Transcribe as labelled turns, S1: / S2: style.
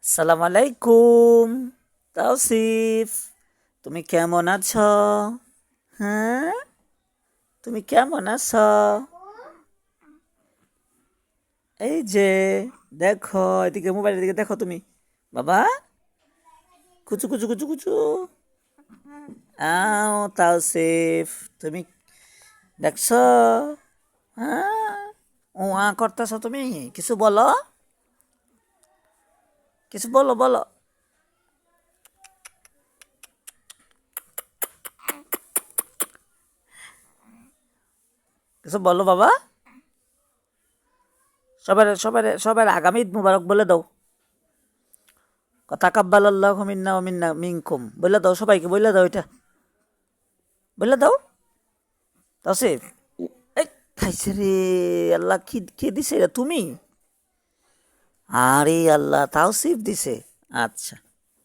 S1: সালাম আলাইকুম তাওসিফ, তুমি কেমন আছো? হ্যাঁ, তুমি কেমন আছো? এই যে দেখো, এদিকে মোবাইলের দিকে দেখো তুমি। বাবা, কুচু কুচু কুচু কুচু। তাওসিফ, তুমি দেখছো? হ্যাঁ, করতেছো তুমি? কিছু বলো, কিছু বলো বলো। কিছু বলো বাবা। সবার সবার সবার আগামী ঈদ মুবারক বলে দাও। তাকাব্বালাল্লাহু মিন্না ওয়া মিন্না মিনকুম বলে দাও, সবাইকে বলে দাও, এটা বলে দাও। তাওসিফ, এই খাইছে রে, আল্লাহ কি কে দিছে এটা? তুমি? আরে আল্লাহ, তাওসিফ দিছে। আচ্ছা।